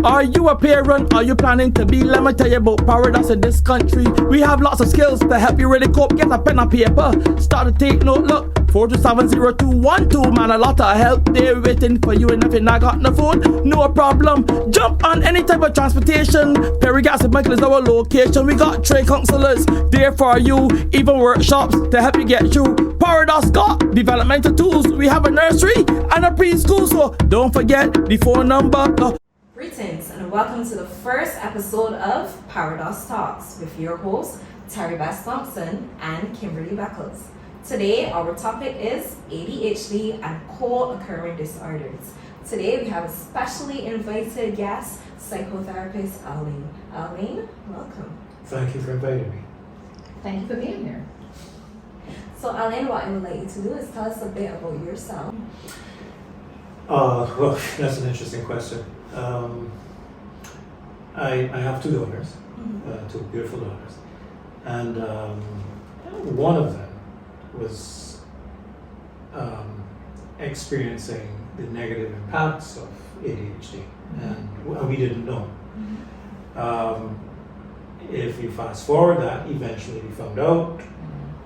Are you a parent? Are you planning to be? Let me tell you about PAREDOS in this country. We have lots of skills to help you really cope. Get a pen and paper, start to take note. Look, 4270212, man, a lot of help there waiting for you. And if you're not got on the phone, no problem. Jump on any type of transportation. PAREDOS and Beckles is our location. We got trade counselors there for you, even workshops to help you get through. PAREDOS got developmental tools. We have a nursery and a preschool, so don't forget the phone number. Greetings and welcome to the first episode of PAREDOS Talks with your hosts, Best-Thompson and Kimberly Beckles. Today, our topic is ADHD and co-occurring disorders. Today, we have a specially invited guest, psychotherapist Layne. Layne, welcome. Thank you for inviting me. Thank you for being here. So, Layne, what I would like you to do is tell us a bit about yourself. Well, that's an interesting question. I have two daughters, two beautiful daughters, and one of them was experiencing the negative impacts of ADHD, and we didn't know. If you fast forward that, eventually we found out,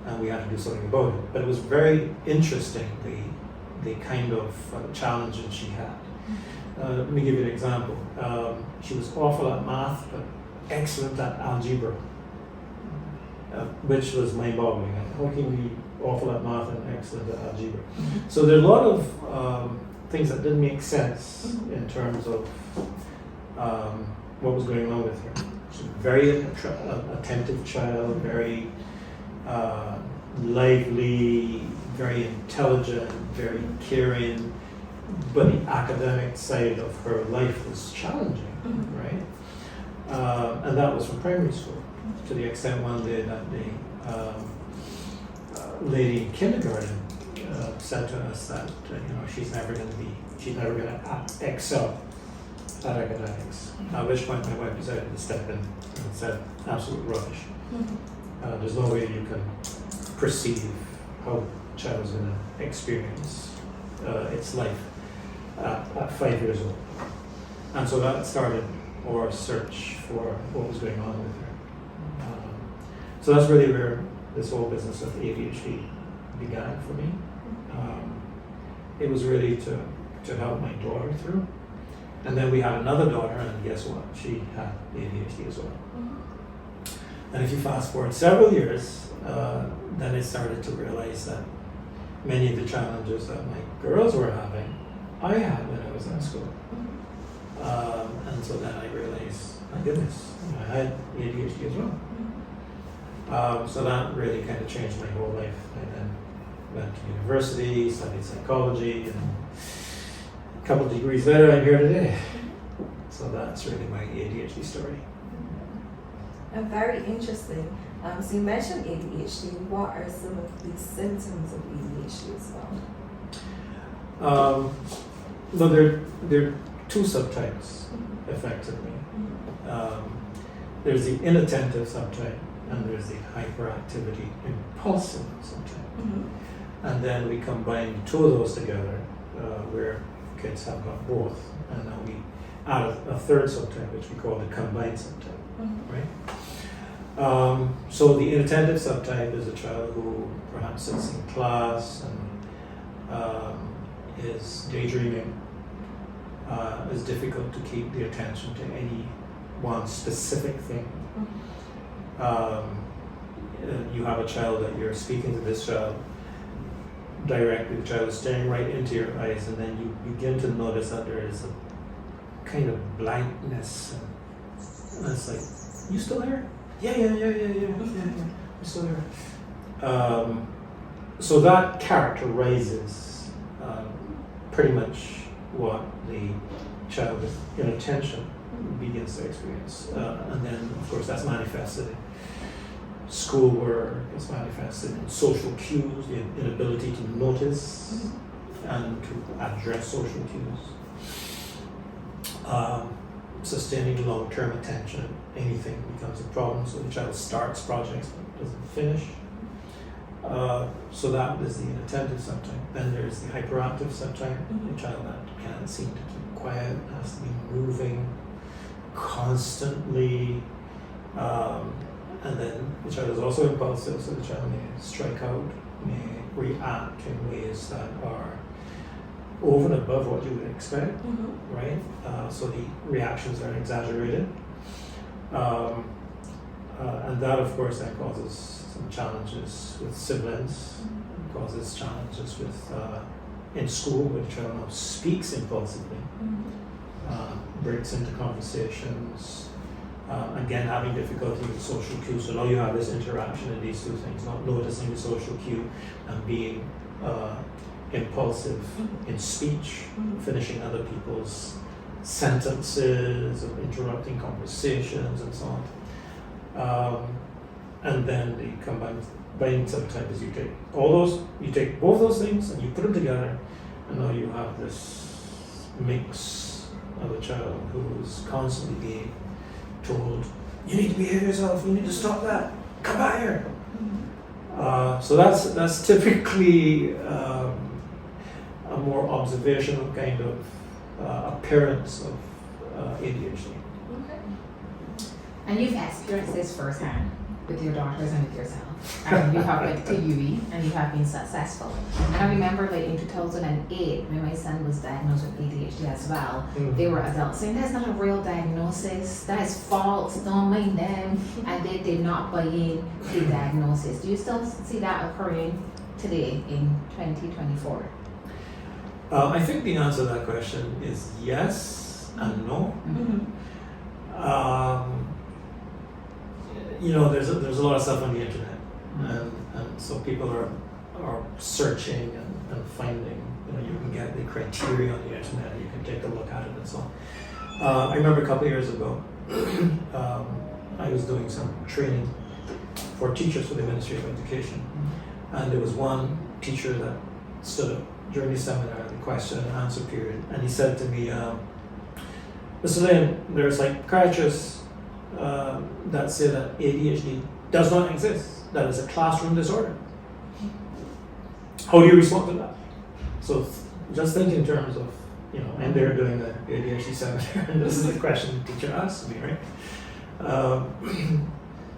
and we had to do something about it. But it was very interesting, the kind of challenges she had. Let me give you an example. She was awful at math, but excellent at algebra, which was mind-boggling. How can you be awful at math and excellent at algebra? So there are a lot of things that didn't make sense in terms of what was going on with her. She's a very attentive child, very lively, very intelligent, very caring, but the academic side of her life was challenging, right? And that was from primary school, to the extent one day that the lady in kindergarten said to us that she's never going to excel at academics. At which point my wife decided to step in and said, absolute rubbish. There's no way you can perceive how a child is going to experience its life at 5 years old. And so that started our search for what was going on with her. So that's really where this whole business of ADHD began for me. It was really to help my daughter through. And then we had another daughter, and guess what? She had ADHD as well. And if you fast forward several years, then I started to realize that many of the challenges that my girls were having, I had when I was in school. And so then I realized, my goodness, I had ADHD as well. So that really kind of changed my whole life. I then went to university, studied psychology, and a couple of degrees later, I'm here today. So that's really my ADHD story. Very interesting. So you mentioned ADHD. What are some of the symptoms of ADHD as well? Well, there are two subtypes, effectively. There's the inattentive subtype, and there's the hyperactivity impulsive subtype. And then we combine two of those together, where kids have got both, and now we add a third subtype, which we call the combined subtype, right? So the inattentive subtype is a child who perhaps sits in class and is daydreaming, is difficult to keep the attention to any one specific thing. You have a child that you're speaking to this child directly, the child is staring right into your eyes, and then you begin to notice that there is a kind of blankness, and it's like, you still there? Yeah, I'm still there. So that characterizes pretty much what the child with inattention begins to experience. And then, of course, that's manifested in schoolwork, it's manifested in social cues, the inability to notice and to address social cues. Sustaining long-term attention, anything becomes a problem, so the child starts projects but doesn't finish. So that is the inattentive subtype. Then there's the hyperactive subtype, the child that can't seem to keep quiet, has to be moving, constantly, and then the child is also impulsive, so the child may strike out, may react in ways that are over and above what you would expect, right? So the reactions are exaggerated. And that, of course, then causes some challenges with siblings, causes challenges with in school, where the child now speaks impulsively, breaks into conversations, again having difficulty with social cues. So now you have this interaction in these two things, not noticing the social cue and being impulsive in speech, finishing other people's sentences, or interrupting conversations, and so on. And then the combined subtype is you take both those things and you put them together, and now you have this mix of a child who's constantly being told, "You need to behave yourself. You need to stop that. Come back here." So that's typically a more observational kind of appearance of ADHD. And you've experienced this firsthand with your daughters and with yourself. And you have went to UE and you have been successful. And I remember like in 2008 when my son was diagnosed with ADHD as well, they were adults saying that's not a real diagnosis, that is false, don't mind them. And they did not buy in the diagnosis. Do you still see that occurring today in 2024? I think the answer to that question is yes and no. There's a lot of stuff on the internet, and so people are searching and finding. You can get the criteria on the internet, and you can take a look at it and so on. I remember a couple of years ago, I was doing some training for teachers for the Ministry of Education, and there was one teacher that stood up during the seminar, the question and answer period, and he said to me, "Mr. Layne, there's psychiatrists that say that ADHD does not exist, that is a classroom disorder. How do you respond to that?" So just think in terms of, I'm there doing the ADHD seminar, and this is the question the teacher asked me, right?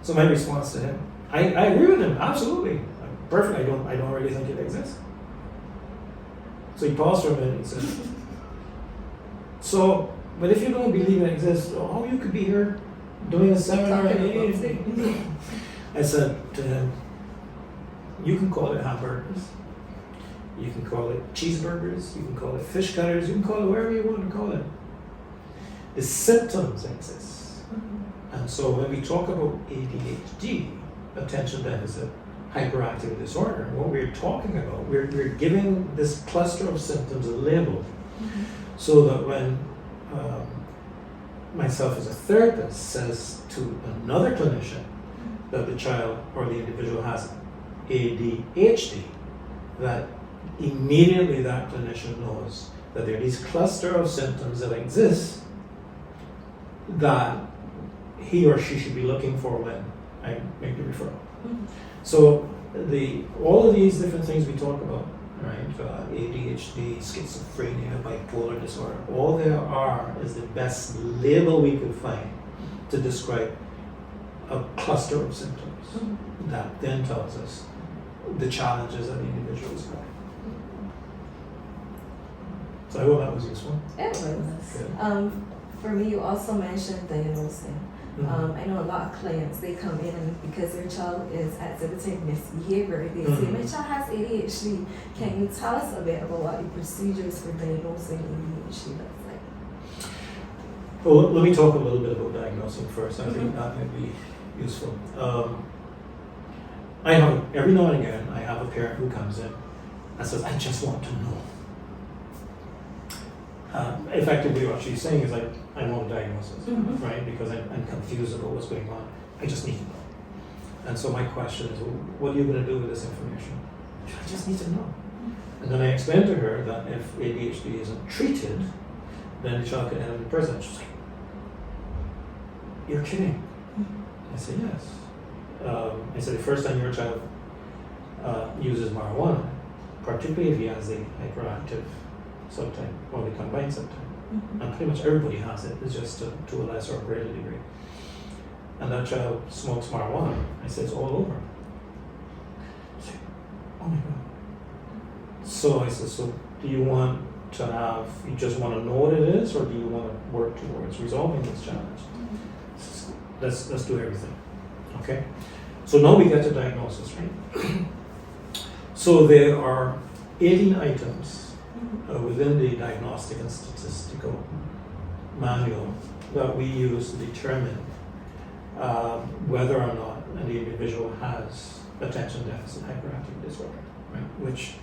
So my response to him, I agree with him, absolutely. Perfect, I don't really think it exists. So he paused for a minute and said, but if you don't believe it exists, how you could be here doing a seminar on ADHD? I said to him, you can call it hamburgers, you can call it cheeseburgers, you can call it fish cutters, you can call it whatever you want to call it. The symptoms exist. And so when we talk about ADHD, attention deficit hyperactivity disorder, what we're talking about, we're giving this cluster of symptoms a label, so that when myself as a therapist says to another clinician that the child or the individual has ADHD, that immediately that clinician knows that there are these cluster of symptoms that exist that he or she should be looking for when I make the referral. So all of these different things we talk about, right? ADHD, schizophrenia, bipolar disorder, all there are is the best label we could find to describe a cluster of symptoms that then tells us the challenges that the individual is having. So I hope that was useful. It was. For me, you also mentioned diagnosing. I know a lot of clients, they come in and because their child is exhibiting misbehavior, they say, my child has ADHD. Can you tell us a bit about what the procedures for diagnosing ADHD looks like? Well, let me talk a little bit about diagnosing first. I think that might be useful. Every now and again, I have a parent who comes in and says, I just want to know. Effectively what she's saying is like, I want a diagnosis, right? Because I'm confused about what's going on. I just need to know. And so my question is, well, what are you going to do with this information? I just need to know. And then I explain to her that if ADHD isn't treated, then the child could end up in prison. She's like, you're kidding. I said, yes. I said, the first time your child uses marijuana, particularly if he has a hyperactive subtype or the combined subtype. And pretty much everybody has it, it's just to a lesser or greater degree. And that child smokes marijuana. I say it's all over. I say, oh my God. So I said, so do you want to have, you just want to know what it is, or do you want to work towards resolving this challenge? Let's do everything. Okay? So now we get to diagnosis, right? So there are 18 items within the diagnostic and statistical manual that we use to determine whether or not an individual has attention deficit hyperactivity disorder, right? Which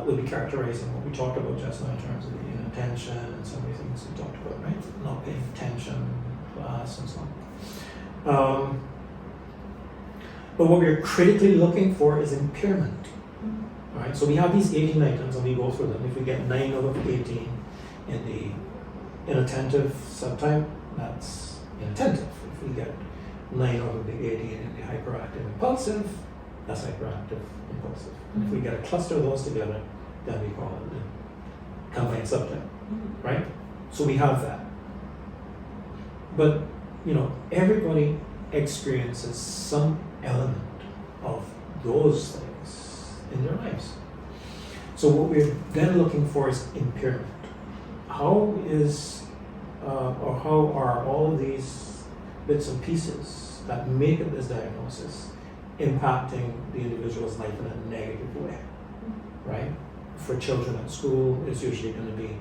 will be characterizing what we talked about just now in terms of the inattention and some of the things we talked about, right? Not paying attention, class, and so on. But what we're critically looking for is impairment. Right? So we have these 18 items and we go through them. If we get 9 out of 18 in the inattentive subtype, that's inattentive. If we get 9 out of the 18 in the hyperactive impulsive, that's hyperactive impulsive. And if we get a cluster of those together, then we call it the combined subtype. Right? So we have that. But everybody experiences some element of those things in their lives. So what we're then looking for is impairment. How are all of these bits and pieces that make up this diagnosis impacting the individual's life in a negative way, right? For children at school, it's usually going to be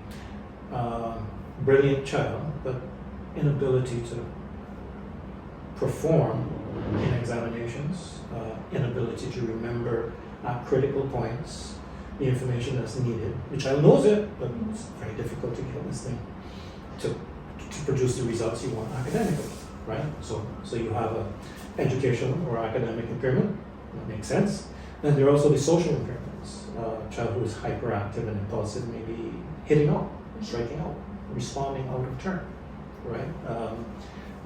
brilliant child, but inability to perform in examinations, inability to remember at critical points the information that's needed. The child knows it, but it's very difficult to get this thing to produce the results you want academically, right? So you have a educational or academic impairment, that makes sense. And there are also the social impairments. A child who is hyperactive and impulsive may be hitting out, striking out, responding out of turn, right?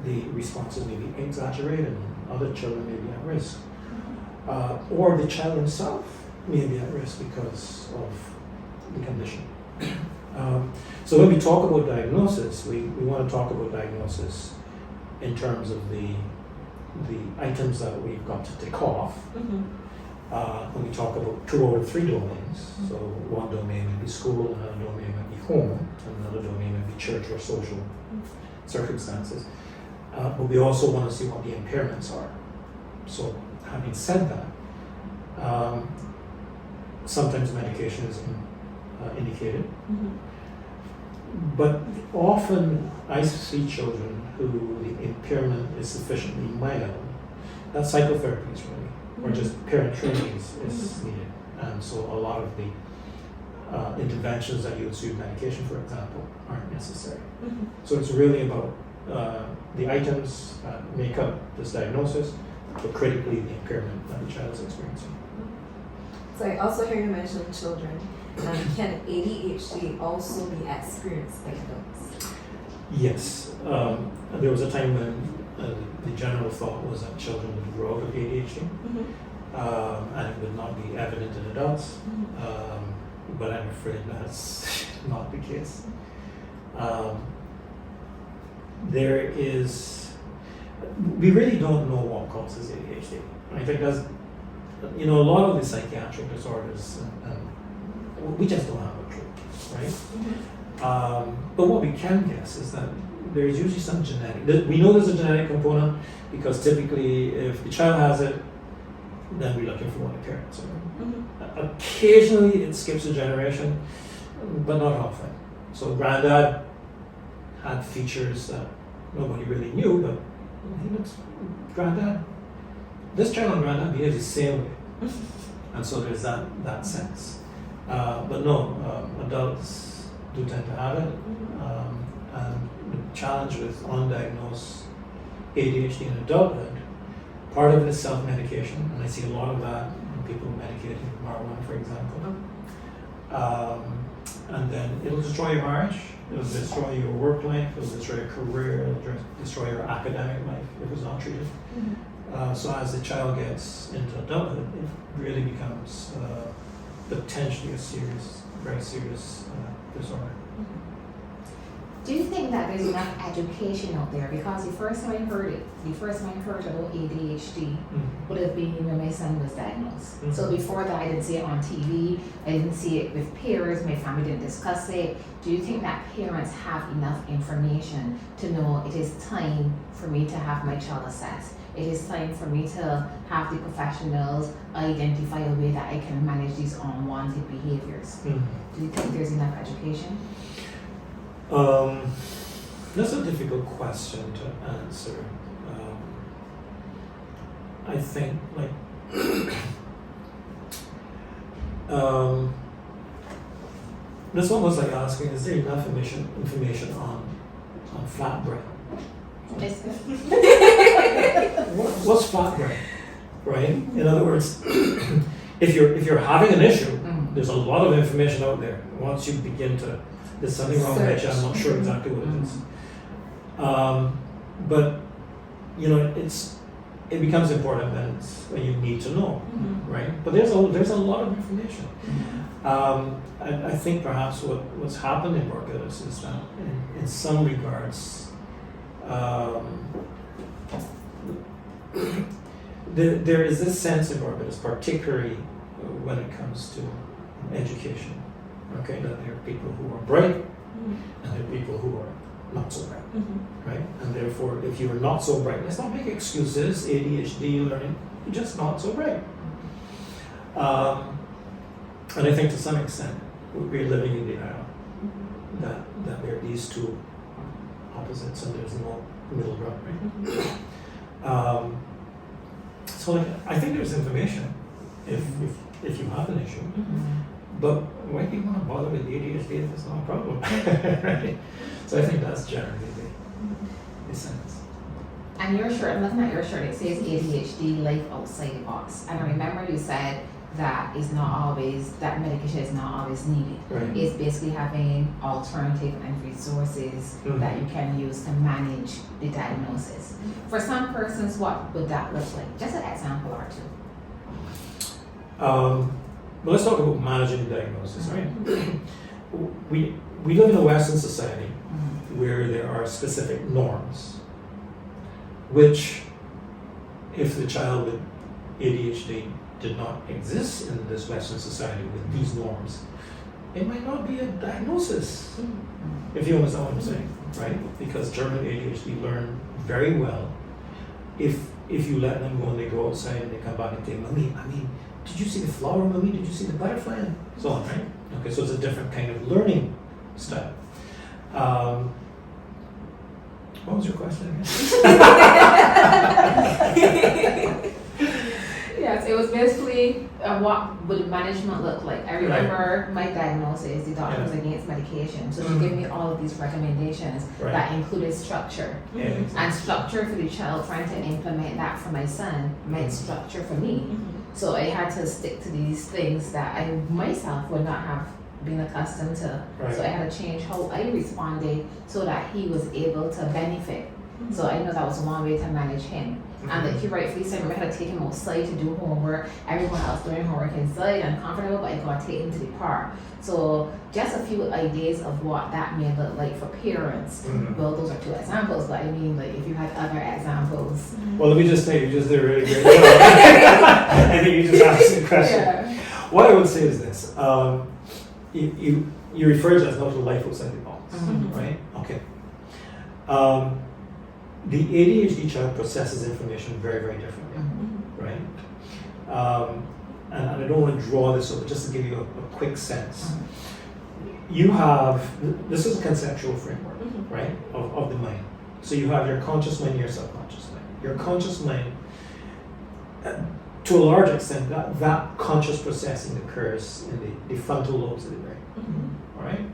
The responses may be exaggerated and other children may be at risk. Or the child himself may be at risk because of the condition. So when we talk about diagnosis, we want to talk about diagnosis in terms of the items that we've got to tick off. When we talk about 2 out of 3 domains, so one domain may be school, another domain may be home, another domain may be church or social circumstances. But we also want to see what the impairments are. So having said that, sometimes medication is indicated, but often I see children who the impairment is sufficiently mild that psychotherapy is really, or just parent training is needed. And so a lot of the interventions that you would see with medication, for example, aren't necessary. So it's really about the items that make up this diagnosis, but critically the impairment that the child is experiencing. So I also hear you mention children. Can ADHD also be experienced by adults? Yes. There was a time when the general thought was that children would grow out of ADHD, and it would not be evident in adults, but I'm afraid that's not the case. We really don't know what causes ADHD. I think that's, a lot of the psychiatric disorders, we just don't have a clue, right? But what we can guess is that there's usually some genetic, we know there's a genetic component because typically if the child has it, then we're looking for one of the parents. Occasionally it skips a generation, but not often. So granddad had features that nobody really knew, but he looks, granddad, this child and granddad behaves the same way. And so there's that sense. But no, adults do tend to have it. And the challenge with undiagnosed ADHD in adulthood, part of it is self-medication, and I see a lot of that in people medicating with marijuana, for example. And then it'll destroy your marriage, it'll destroy your work life, it'll destroy your career, it'll destroy your academic life if it's not treated. So as the child gets into adulthood, it really becomes potentially a serious very serious disorder. Do you think that there's enough education out there? Because the first time I heard about ADHD would have been when my son was diagnosed. Mhm. So before that, I didn't see it on TV. I didn't see it with peers. My family didn't discuss it. Do you think that parents have enough information to know it is time for me to have my child assessed? It is time for me to have the professionals identify a way that I can manage these unwanted behaviors. Do you think there's enough education? That's a difficult question to answer. I think that's almost like asking, is there enough information on flatbread? What's flatbread, right? In other words, if you're having an issue, there's a lot of information out there. Once you begin to, there's something wrong with it, I'm not sure exactly what it is. But you know, it becomes important when you need to know, right? But there's a lot of information. I think perhaps what's happened in Barbados is that in some regards, there is this sense in Barbados, particularly when it comes to education, okay, that there are people who are bright and there are people who are not so bright, right? And therefore, if you are not so bright, let's not make excuses, ADHD, learning, you're just not so bright. And I think to some extent, we're living in the era that there are these two opposites and there's no middle ground, right? So I think there's information if you have an issue, but why do you want to bother with ADHD if it's not a problem, right? So I think that's generally the sense. And your shirt, I'm looking at your shirt, it says ADHD, life outside the box. And I remember you said that that medication is not always needed. Right. It's basically having alternative and resources that you can use to manage the diagnosis. For some persons, what would that look like? Just an example or two. Well, let's talk about managing the diagnosis, right? We live in a Western society where there are specific norms, which if the child with ADHD did not exist in this Western society with these norms, it might not be a diagnosis, if you understand what I'm saying, right? Because children with ADHD learn very well if you let them go and they go outside and they come back and say, Mommy, did you see the flower, Mommy? Did you see the butterfly? And so on, right? Okay, so it's a different kind of learning style. What was your question again? Yes, it was basically what would management look like. I remember my diagnosis, the doctor was against medication. So she gave me all of these recommendations that included structure. Yeah, exactly. And structure for the child, trying to implement that for my son meant structure for me. So I had to stick to these things that I myself would not have been accustomed to. Right. So I had to change how I responded so that he was able to benefit. So I know that was one way to manage him. And like you rightfully said, we had to take him outside to do homework. Everyone else doing homework inside and comfortable, but I got to take him to the park. So just a few ideas of what that may look like for parents. Well, those are two examples, but I mean, like if you had other examples. Well, let me just say, you just did a really great job. I think you just asked the question. Yeah. What I would say is this. You referred to as not a life outside the box, right? Okay. The ADHD child processes information very, very differently, right? And I don't want to draw this over, just to give you a quick sense. You have, this is a conceptual framework, right, of the mind. So you have your conscious mind and your subconscious mind. Your conscious mind, to a large extent, that conscious processing occurs in the frontal lobes of the brain, all right?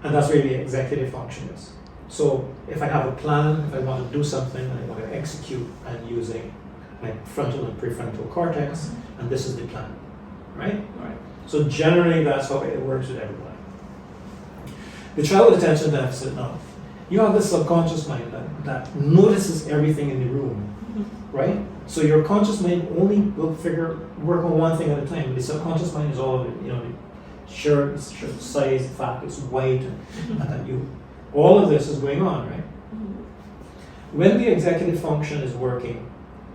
And that's where the executive function is. So if I have a plan, if I want to do something and I want to execute, I'm using my frontal and prefrontal cortex, and this is the plan, right? So generally that's how it works with everybody. The child with attention deficit, now, you have this subconscious mind that notices everything in the room, right? So your conscious mind only will work on one thing at a time, but the subconscious mind is all of it, shirt size, the fact it's white, and that all of this is going on, right? When the executive function is working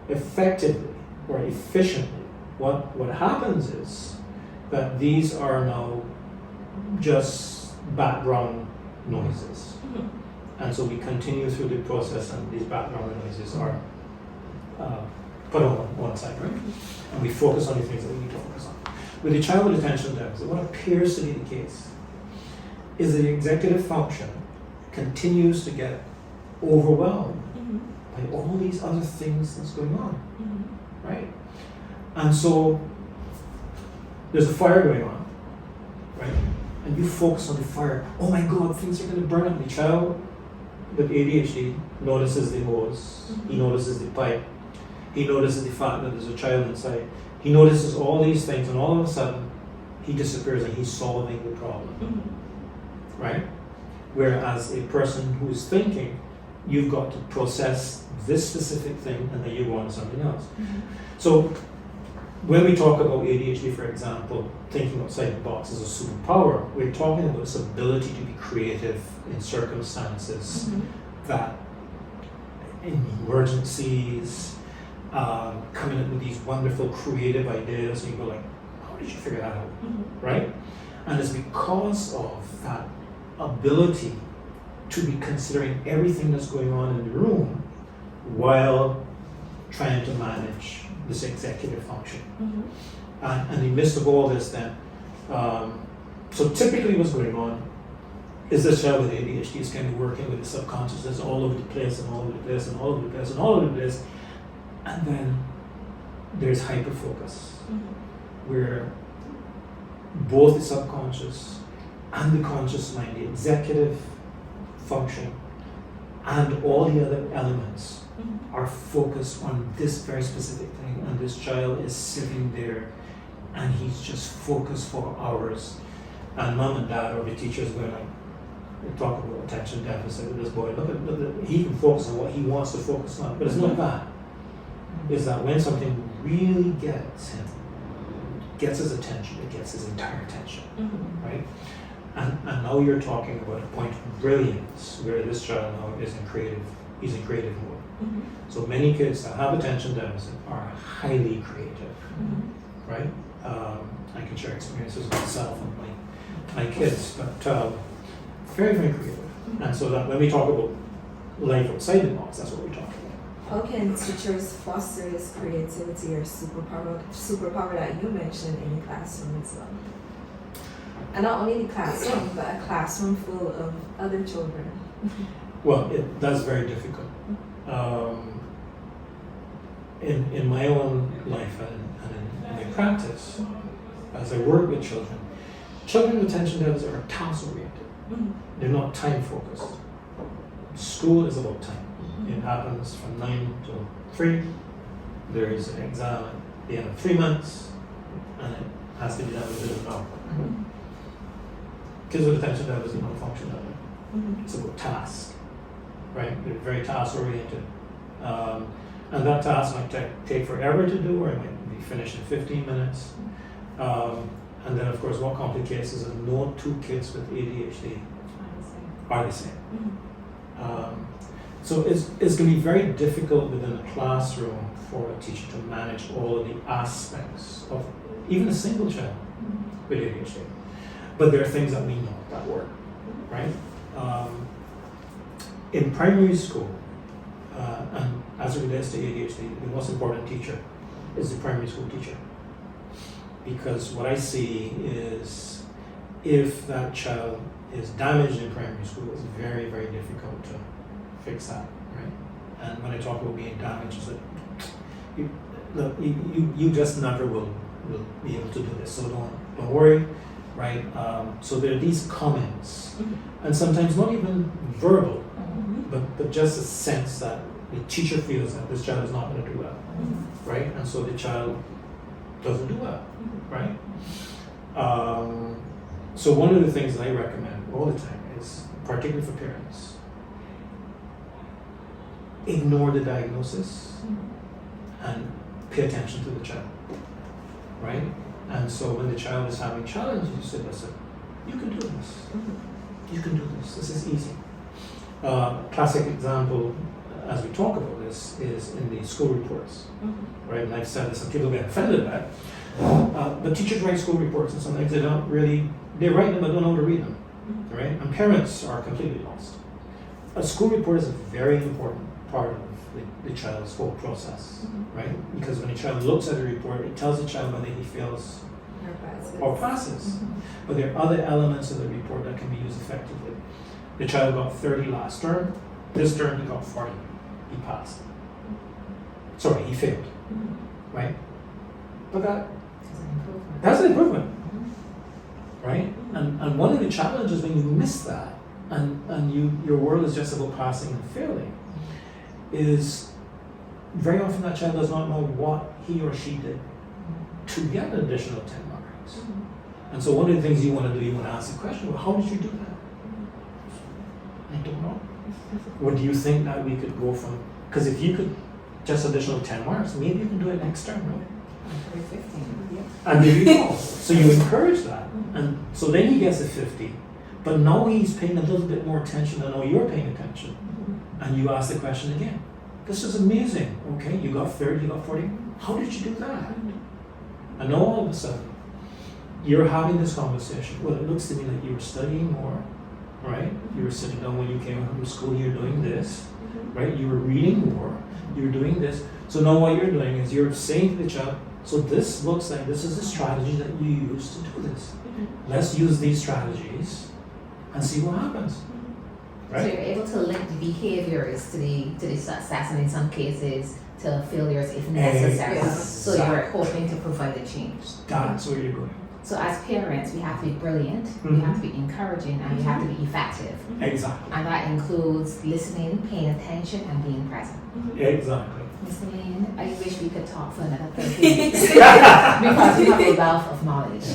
effectively or efficiently, what happens is that these are now just background noises. And so we continue through the process, and these background noises are put on one side, right? And we focus on the things that we need to focus on. With a child with attention deficit, what appears to be the case is the executive function continues to get overwhelmed by all these other things that's going on, right? And so there's a fire going on, right? And you focus on the fire. Oh my God, things are going to burn up. The child with ADHD notices the hose. He notices the pipe. He notices the fact that there's a child inside. He notices all these things, and all of a sudden, he disappears and he's solving the problem, right? Whereas a person who's thinking, you've got to process this specific thing, and then you go on to something else. So when we talk about ADHD, for example, thinking outside the box is a superpower, we're talking about this ability to be creative in circumstances that, in emergencies, coming up with these wonderful creative ideas, and you go like, how did you figure that out, right? And it's because of that ability to be considering everything that's going on in the room while trying to manage this executive function. And in the midst of all this then, so typically what's going on is this child with ADHD is kind of working with the subconsciousness all over the place and all over the place and all over the place and all over the place. And then there's hyperfocus, where both the subconscious and the conscious mind, the executive function, and all the other elements are focused on this very specific thing, and this child is sitting there and he's just focused for hours. And mom and dad or the teachers going like, we talk about attention deficit with this boy, look at he can focus on what he wants to focus on, but it's not that. It's that when something really gets his attention, it gets his entire attention, right? And now you're talking about a point of brilliance where this child now he's in creative mode. So many kids that have attention deficit are highly creative, right? I can share experiences with myself and my kids, but very, very creative. And so that when we talk about life outside the box, that's what we're talking about. How can teachers foster this creativity or superpower that you mentioned in the classroom as well? And not only the classroom, but a classroom full of other children. Well, that's very difficult. In my own life and in my practice, as I work with children with attention deficit are task-oriented. They're not time-focused. School is about time. It happens from 9 to 3. There is an exam at the end of 3 months, and it has to be done within an hour. Kids with attention deficit don't function that way. It's about task, right? They're very task-oriented. And that task might take forever to do, or it might be finished in 15 minutes. And then, of course, what complicates is that no two kids with ADHD are the same. So it's going to be very difficult within a classroom for a teacher to manage all of the aspects of even a single child with ADHD. But there are things that we know that work, right? In primary school, and as it relates to ADHD, the most important teacher is the primary school teacher. Because what I see is if that child is damaged in primary school, it's very, very difficult to fix that, right? And when I talk about being damaged, it's like, you just never will be able to do this, so don't worry, right? So there are these comments, and sometimes not even verbal, but just a sense that the teacher feels that this child is not going to do well, right? And so the child doesn't do well, right? So one of the things that I recommend all the time is, particularly for parents, ignore the diagnosis and pay attention to the child, right? And so when the child is having challenges, you say, listen, you can do this. You can do this. This is easy. Classic example, as we talk about this, is in the school reports. Right? And I've said this, and people get offended by it. But teachers write school reports, and sometimes they don't really, they write them but don't know how to read them. Right? And parents are completely lost. A school report is a very important part of the child's whole process, right? Because when a child looks at a report, it tells the child whether he fails or passes. But there are other elements of the report that can be used effectively. The child got 30 last term. This term he got 40. He passed. Sorry, he failed. Right? But that's an improvement. Right? And one of the challenges when you miss that, and your world is just about passing and failing, is very often that child does not know what he or she did to get an additional 10 marks. And so one of the things you want to do, you want to ask the question, well, how did you do that? I don't know. What do you think that we could go from, because if you could just additional 10 marks, maybe you can do it next term, right? 15. And there you go. So you encourage that. And so then he gets a 50. But now he's paying a little bit more attention than now you're paying attention. And you ask the question again. This is amazing. Okay, you got 30, you got 40. How did you do that? And now all of a sudden, you're having this conversation. Well, it looks to me like you were studying more, right? You were sitting down when you came home from school, you're doing this, right? You were reading more, you're doing this. So now what you're doing is you're saying to the child, so this looks like this is the strategy that you use to do this. Let's use these strategies and see what happens. Right? So you're able to link the behaviors to the success, and in some cases to failures if necessary. So you're hoping to provide a change. That's where you're going. So as parents, we have to be brilliant, we have to be encouraging, and we have to be effective. Exactly. And that includes listening, paying attention, and being present. Exactly. Ms. Layne, I wish we could talk for another 30 minutes because you have a wealth of knowledge.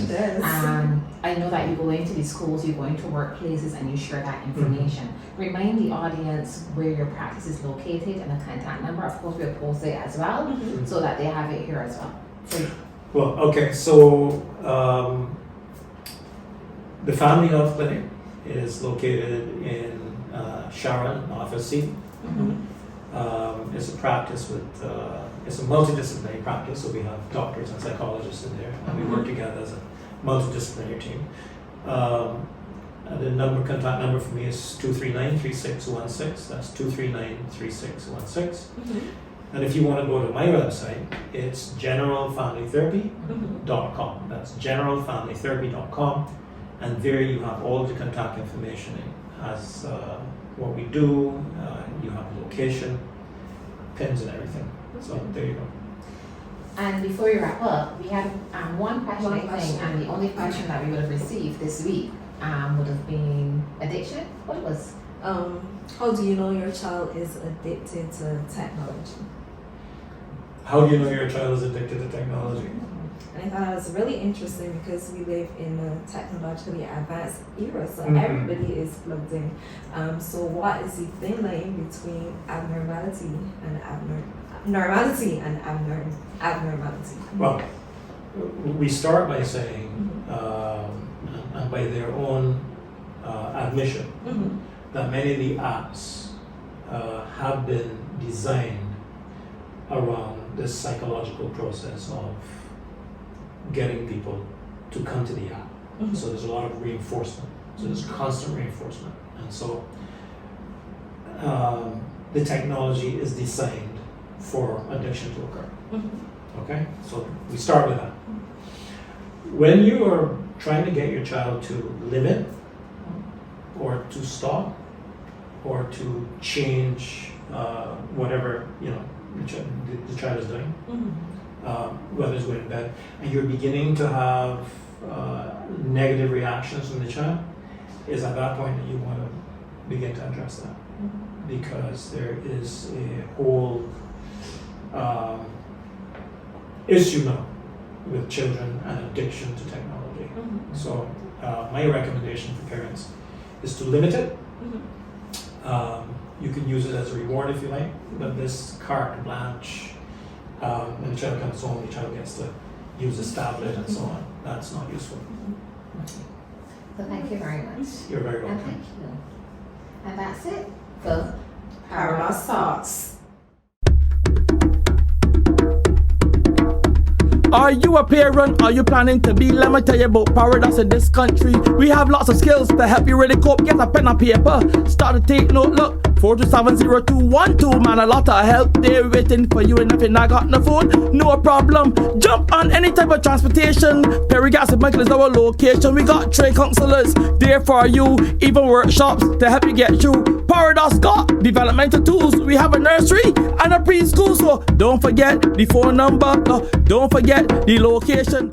I know that you go into the schools, you go into workplaces, and you share that information. Remind the audience where your practice is located and the contact number. Of course, we'll post it as well so that they have it here as well. Well, okay, so the Family Health Clinic is located in Sharon, Office C. It's a practice with, it's a multidisciplinary practice, so we have doctors and psychologists in there, and we work together as a multidisciplinary team. And the contact number for me is 239-3616, that's 239-3616. And if you want to go to my website, it's generalfamilytherapy.com. That's generalfamilytherapy.com, and there you have all the contact information. It has what we do, you have location, pins and everything. So there you go. And before we wrap up, we had one question, I think, and the only question that we would have received this week would have been addiction. What was? How do you know your child is addicted to technology? How do you know your child is addicted to technology? And I thought it was really interesting because we live in a technologically advanced era, so everybody is plugged in. So what is the thin line between abnormality and normality and abnormality? Well, we start by saying, and by their own admission, that many of the apps have been designed around this psychological process of getting people to come to the app. So there's a lot of reinforcement. So there's constant reinforcement. And so the technology is designed for addiction to occur. Okay? So we start with that. When you are trying to get your child to limit or to stop or to change whatever the child is doing, whether it's going to bed, and you're beginning to have negative reactions from the child, is at that point that you want to begin to address that. Because there is a whole issue now with children and addiction to technology. So my recommendation for parents is to limit it. You can use it as a reward if you like, but this carte blanche, when the child comes home, the child gets to use a tablet and so on. That's not useful. So thank you very much. You're very And welcome. thank you. And that's it for PAREDOS Talks. Are you a parent? Are you planning to be? Let me tell you about PAREDOS in this country. We have lots of skills to help you really cope. Get a pen and paper. Start to take note. Look, 4270212, man, a lot of help there waiting for you. And if you're not got the phone, no problem. Jump on any type of transportation. Gas and Beckles is our location. We got trade counselors there for you. Even workshops to help you get through. PAREDOS got developmental tools. We have a nursery and a preschool. So don't forget the phone number. Don't forget the location.